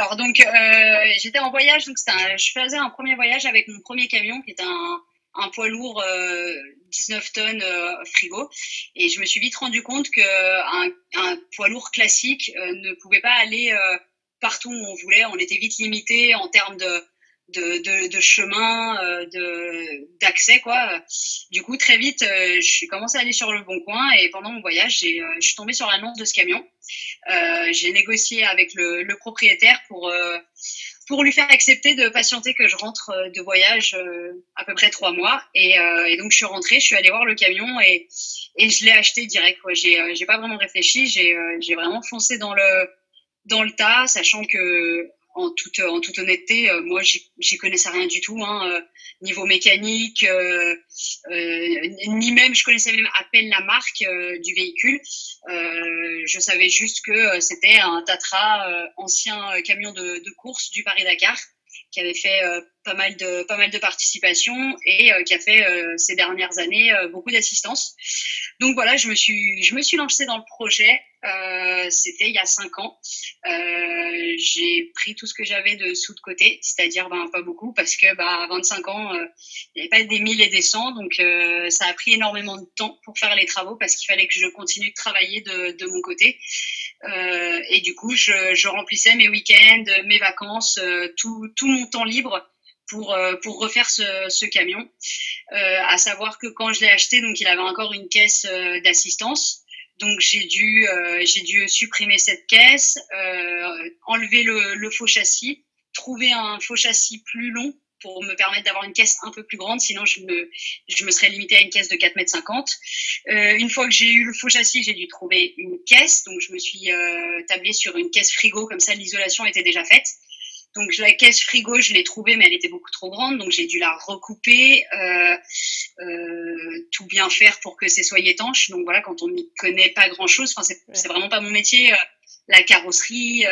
Alors, donc, j'étais en voyage, donc je faisais un premier voyage avec mon premier camion qui était un poids lourd 19 tonnes frigo. Et je me suis vite rendu compte un poids lourd classique ne pouvait pas aller partout où on voulait. On était vite limité en termes de chemin, d'accès, quoi. Du coup, très vite, je suis commencé à aller sur le Bon Coin et pendant mon voyage, je suis tombée sur l'annonce de ce camion. J'ai négocié avec le propriétaire pour lui faire accepter de patienter que je rentre de voyage à peu près 3 mois. Et donc, je suis rentrée, je suis allée voir le camion et je l'ai acheté direct, quoi. J'ai pas vraiment réfléchi, j'ai vraiment foncé dans le tas, sachant que en toute honnêteté, moi j'y connaissais rien du tout, hein, niveau mécanique, ni même je connaissais même à peine la marque du véhicule. Je savais juste que c'était un Tatra, ancien camion de course du Paris-Dakar, qui avait fait pas mal de participations et qui a fait ces dernières années beaucoup d'assistance. Donc voilà, je me suis lancée dans le projet. C'était il y a 5 ans. J'ai pris tout ce que j'avais de sous de côté, c'est-à-dire pas beaucoup, parce que à 25 ans, il n'y avait pas des 1000 et des 100, donc ça a pris énormément de temps pour faire les travaux parce qu'il fallait que je continue de travailler de mon côté. Et du coup, je remplissais mes week-ends, mes vacances, tout mon temps libre pour refaire ce camion. À savoir que quand je l'ai acheté, donc il avait encore une caisse d'assistance. Donc j'ai dû supprimer cette caisse, enlever le faux châssis, trouver un faux châssis plus long pour me permettre d'avoir une caisse un peu plus grande, sinon je me serais limitée à une caisse de 4,50 m. Une fois que j'ai eu le faux châssis, j'ai dû trouver une caisse, donc je me suis tablée sur une caisse frigo, comme ça l'isolation était déjà faite. Donc la caisse frigo, je l'ai trouvée, mais elle était beaucoup trop grande, donc j'ai dû la recouper, tout bien faire pour que c'est soit étanche. Donc voilà, quand on n'y connaît pas grand-chose, c'est vraiment pas mon métier. La carrosserie,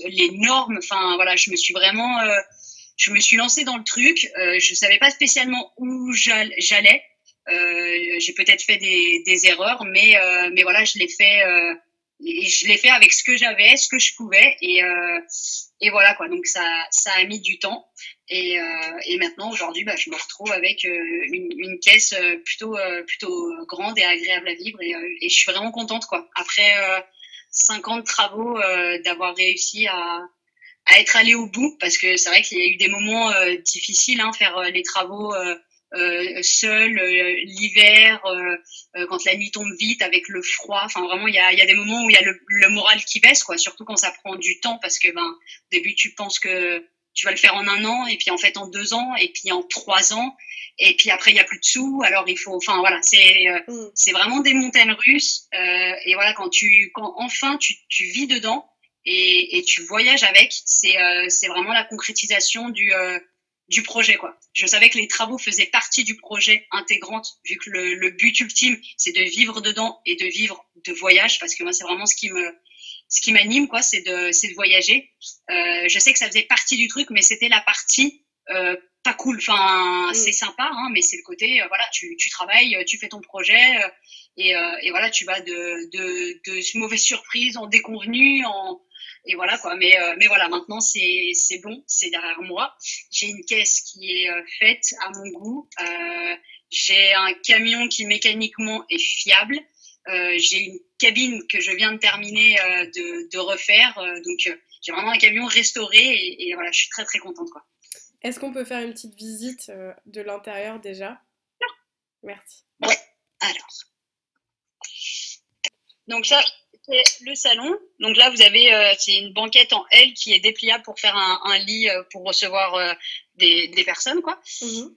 les normes, voilà, je me suis lancée dans le truc. Je savais pas spécialement où j'allais. J'ai peut-être fait des erreurs, mais voilà, je l'ai fait. Et je l'ai fait avec ce que j'avais, ce que je pouvais, et voilà, quoi. Donc ça a mis du temps, et maintenant aujourd'hui, je me retrouve avec une caisse plutôt grande et agréable à vivre, et je suis vraiment contente, quoi. Après 5 ans de travaux, d'avoir réussi à être allée au bout, parce que c'est vrai qu'il y a eu des moments difficiles, hein, faire les travaux seul, l'hiver, quand la nuit tombe vite avec le froid. Vraiment, il y a des moments où il y a le moral qui baisse, quoi. Surtout quand ça prend du temps, parce que au début tu penses que tu vas le faire en 1 an, et puis en fait en 2 ans, et puis en 3 ans, et puis après il y a plus de sous. Alors il faut, voilà, c'est vraiment des montagnes russes. Et voilà, quand enfin tu vis dedans et tu voyages avec, c'est vraiment la concrétisation du projet, quoi. Je savais que les travaux faisaient partie du projet intégrante, vu que le but ultime, c'est de vivre dedans et de vivre de voyage, parce que moi, c'est vraiment ce qui m'anime, quoi, c'est de voyager. Je sais que ça faisait partie du truc, mais c'était la partie pas cool. C'est sympa, hein, mais c'est le côté, voilà, tu travailles, tu fais ton projet, et voilà, tu vas de mauvaises surprises en déconvenues, et voilà, quoi. Mais voilà, maintenant c'est bon, c'est derrière moi. J'ai une caisse qui est faite à mon goût. J'ai un camion qui mécaniquement est fiable. J'ai une cabine que je viens de terminer de refaire. Donc j'ai vraiment un camion restauré, et voilà, je suis très très contente, quoi. Est-ce qu'on peut faire une petite visite de l'intérieur déjà? Merci. Ouais. Alors, donc ça, c'est le salon. Donc là, vous avez c'est une banquette en L qui est dépliable pour faire un lit pour recevoir des personnes, quoi.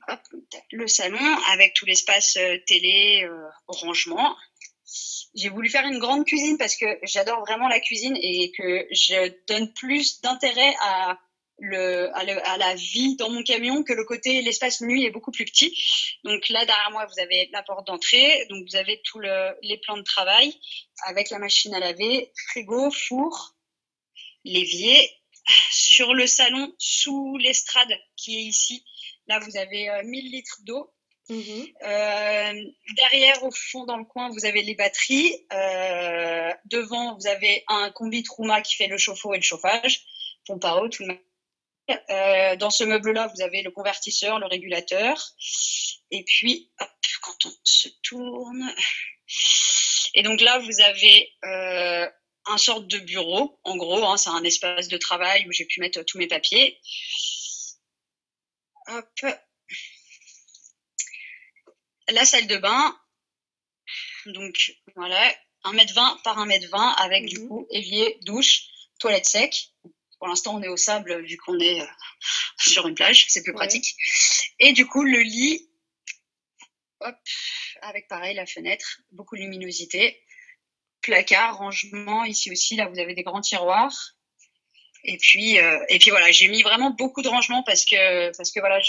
Hop, le salon avec tout l'espace télé, rangement. J'ai voulu faire une grande cuisine parce que j'adore vraiment la cuisine, et que je donne plus d'intérêt à la vie dans mon camion, que l'espace nuit est beaucoup plus petit. Donc là, derrière moi, vous avez la porte d'entrée. Donc vous avez tous les plans de travail avec la machine à laver, frigo, four, l'évier. Sur le salon, sous l'estrade qui est ici, là, vous avez 1000 litres d'eau. Derrière, au fond, dans le coin, vous avez les batteries. Devant, vous avez un combi Truma qui fait le chauffe-eau et le chauffage. pompe à eau, tout le dans ce meuble-là, vous avez le convertisseur, le régulateur. Et puis, hop, quand on se tourne. Et donc là, vous avez un sorte de bureau. En gros, hein, c'est un espace de travail où j'ai pu mettre tous mes papiers. Hop. La salle de bain. Donc, voilà, 1,20 m par 1,20 m avec du coup évier, douche, toilette sec. Pour l'instant, on est au sable vu qu'on est sur une plage, c'est plus pratique. Et du coup, le lit, hop, avec pareil la fenêtre, beaucoup de luminosité. Placard, rangement, ici aussi, là vous avez des grands tiroirs. Et puis voilà, j'ai mis vraiment beaucoup de rangements parce que voilà,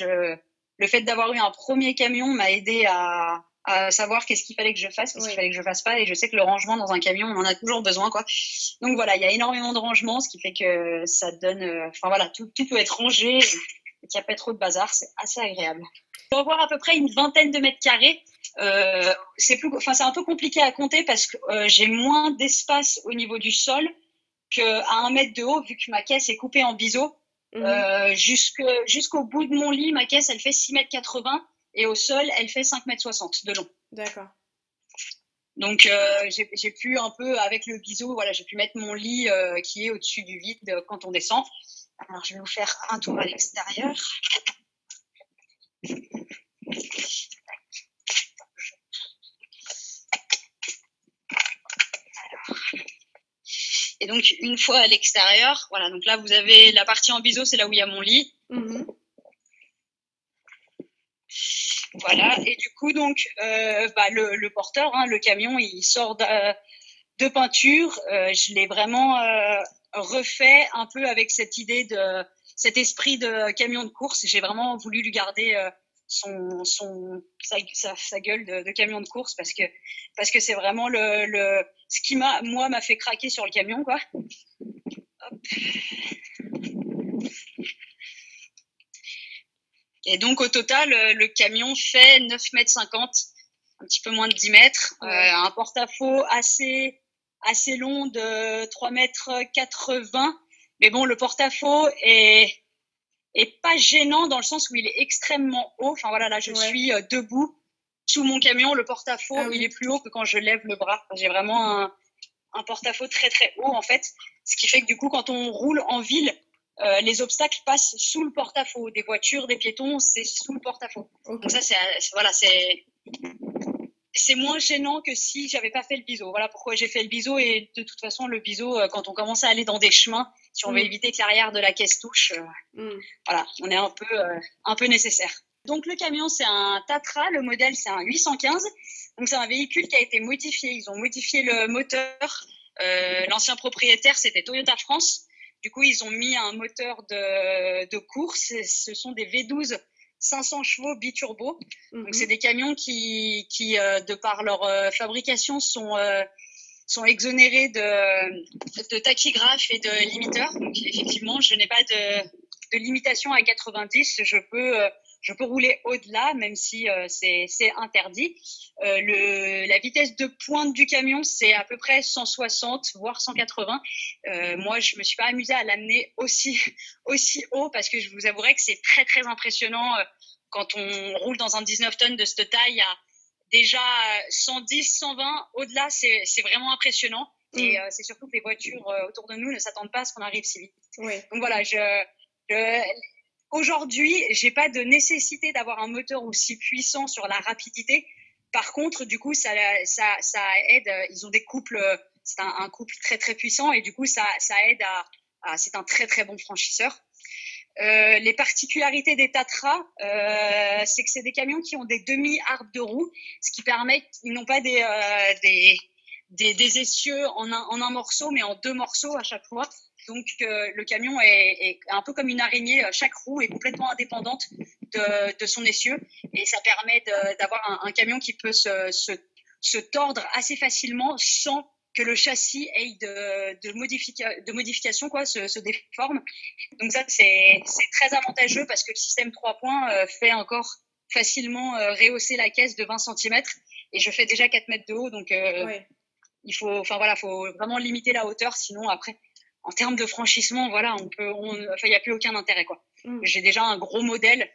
le fait d'avoir eu un premier camion m'a aidé à savoir qu'est-ce qu'il fallait que je fasse, qu'est-ce qu'il fallait que je fasse pas. Et je sais que le rangement dans un camion, on en a toujours besoin, quoi. Donc voilà, il y a énormément de rangements, ce qui fait que ça donne, enfin voilà, tout peut être rangé et qu'il n'y a pas trop de bazar, c'est assez agréable. On va avoir à peu près une vingtaine de mètres carrés. C'est un peu compliqué à compter parce que j'ai moins d'espace au niveau du sol qu'à 1 mètre de haut, vu que ma caisse est coupée en biseau. Jusqu'au bout de mon lit, ma caisse, elle fait 6,80 m et au sol, elle fait 5,60 m de long. D'accord. Donc, j'ai pu un peu, avec le biseau, voilà, j'ai pu mettre mon lit qui est au-dessus du vide quand on descend. Alors, je vais vous faire un tour à l'extérieur. Et donc, une fois à l'extérieur, voilà, donc là, vous avez la partie en biseau, c'est là où il y a mon lit. Voilà, et du coup, donc, le porteur, hein, le camion, il sort de peinture. Je l'ai vraiment refait un peu avec cette idée cet esprit de camion de course. J'ai vraiment voulu lui garder sa gueule de camion de course parce que c'est vraiment ce qui m'a fait craquer sur le camion, quoi. Hop. Et donc au total, le camion fait 9,50 m, un petit peu moins de 10 mètres, un porte-à-faux assez long de 3,80 m. Mais bon, le porte-à-faux est pas gênant dans le sens où il est extrêmement haut. Enfin voilà, là je suis debout sous mon camion. Le porte-à-faux, il est plus haut que quand je lève le bras. J'ai vraiment un porte-à-faux très très haut en fait, ce qui fait que du coup quand on roule en ville, les obstacles passent sous le porte-à-faux. Des voitures, des piétons, c'est sous le porte-à-faux. Donc ça, c'est moins gênant que si j'avais pas fait le biseau. Voilà pourquoi j'ai fait le biseau. Et de toute façon, le biseau, quand on commence à aller dans des chemins, si on veut éviter que l'arrière de la caisse touche, voilà, on est un peu nécessaire. Donc le camion, c'est un Tatra. Le modèle, c'est un 815. Donc c'est un véhicule qui a été modifié. Ils ont modifié le moteur. L'ancien propriétaire, c'était Toyota France. Du coup, ils ont mis un moteur de course. Ce sont des V12 500 chevaux biturbo. Donc, c'est des camions qui de par leur fabrication, sont exonérés de tachygraphe et de limiteur. Donc, effectivement, je n'ai pas de limitation à 90. Je peux rouler au-delà, même si c'est interdit. La vitesse de pointe du camion, c'est à peu près 160, voire 180. Moi, je me suis pas amusée à l'amener aussi haut parce que je vous avouerai que c'est très, très impressionnant quand on roule dans un 19 tonnes de cette taille à déjà 110, 120. Au-delà, c'est vraiment impressionnant. Et c'est surtout que les voitures autour de nous ne s'attendent pas à ce qu'on arrive si vite. Donc voilà, aujourd'hui, j'ai pas de nécessité d'avoir un moteur aussi puissant sur la rapidité. Par contre, du coup, ça aide. Ils ont des couples, c'est un couple très très puissant et du coup, ça aide c'est un très très bon franchisseur. Les particularités des Tatra, c'est que c'est des camions qui ont des demi-arbres de roue, ce qui permet qu'ils n'ont pas des essieux en un morceau, mais en deux morceaux à chaque fois. Donc, le camion est un peu comme une araignée. Chaque roue est complètement indépendante de son essieu. Et ça permet d'avoir un camion qui peut se tordre assez facilement sans que le châssis ait de modification, quoi, se déforme. Donc ça, c'est très avantageux parce que le système 3 points fait encore facilement rehausser la caisse de 20 cm. Et je fais déjà 4 mètres de haut. Donc, faut vraiment limiter la hauteur. Sinon, après, en termes de franchissement, voilà, il n'y a plus aucun intérêt, quoi. J'ai déjà un gros modèle.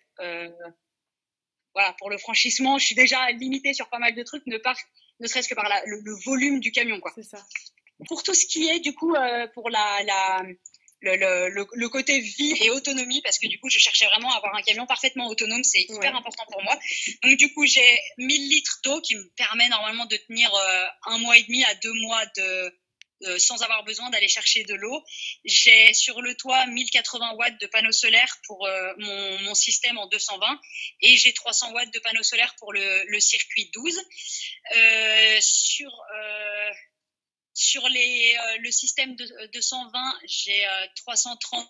Voilà, pour le franchissement, je suis déjà limitée sur pas mal de trucs, ne serait-ce que par le volume du camion, quoi. C'est ça. Pour tout ce qui est, du coup, pour le côté vie et autonomie, parce que du coup, je cherchais vraiment à avoir un camion parfaitement autonome, c'est hyper important pour moi. Donc, du coup, j'ai 1000 litres d'eau qui me permet normalement de tenir 1 mois et demi à 2 mois sans avoir besoin d'aller chercher de l'eau. J'ai sur le toit 1080 watts de panneaux solaires pour mon système en 220 et j'ai 300 watts de panneaux solaires pour le circuit 12. Sur le système de 220, j'ai 330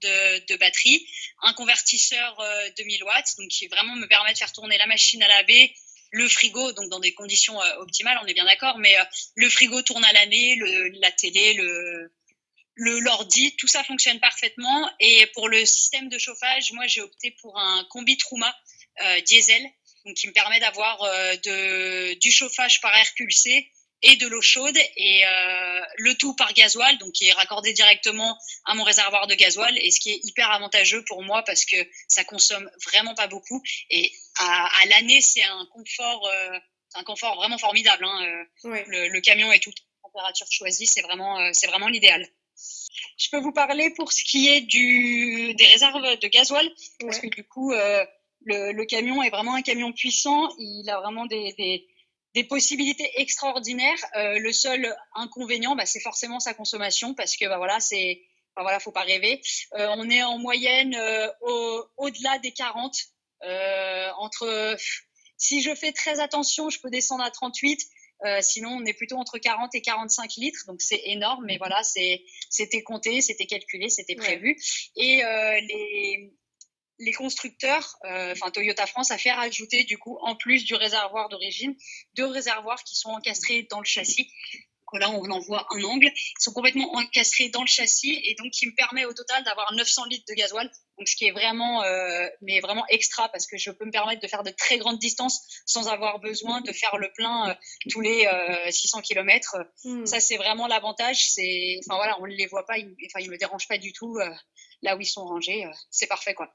de batterie, un convertisseur de 1000 watts, donc qui vraiment me permet de faire tourner la machine à laver, le frigo, donc dans des conditions optimales, on est bien d'accord, mais le frigo tourne à l'année, la télé, l'ordi, tout ça fonctionne parfaitement. Et pour le système de chauffage, moi j'ai opté pour un combi Truma diesel, donc qui me permet d'avoir du chauffage par air pulsé et de l'eau chaude, et le tout par gasoil, donc qui est raccordé directement à mon réservoir de gasoil, et ce qui est hyper avantageux pour moi parce que ça consomme vraiment pas beaucoup, et à l'année c'est un confort vraiment formidable, hein. Le camion et toute température choisie, c'est vraiment l'idéal. Je peux vous parler pour ce qui est des réserves de gasoil, parce que du coup le camion est vraiment un camion puissant, il a vraiment des possibilités extraordinaires. Le seul inconvénient, c'est forcément sa consommation, parce que faut pas rêver. On est en moyenne au-delà des 40. Si je fais très attention, je peux descendre à 38. Sinon, on est plutôt entre 40 et 45 litres, donc c'est énorme. Mais voilà, c'était compté, c'était calculé, c'était prévu. Et les constructeurs, Toyota France a fait rajouter du coup, en plus du réservoir d'origine, 2 réservoirs qui sont encastrés dans le châssis. Donc là, on en voit un angle. Ils sont complètement encastrés dans le châssis, et donc qui me permet au total d'avoir 900 litres de gasoil. Donc ce qui est vraiment, mais vraiment extra, parce que je peux me permettre de faire de très grandes distances sans avoir besoin de faire le plein tous les 600 km. Ça, c'est vraiment l'avantage. On ne les voit pas, ils me dérangent pas du tout. Là où ils sont rangés, c'est parfait, quoi.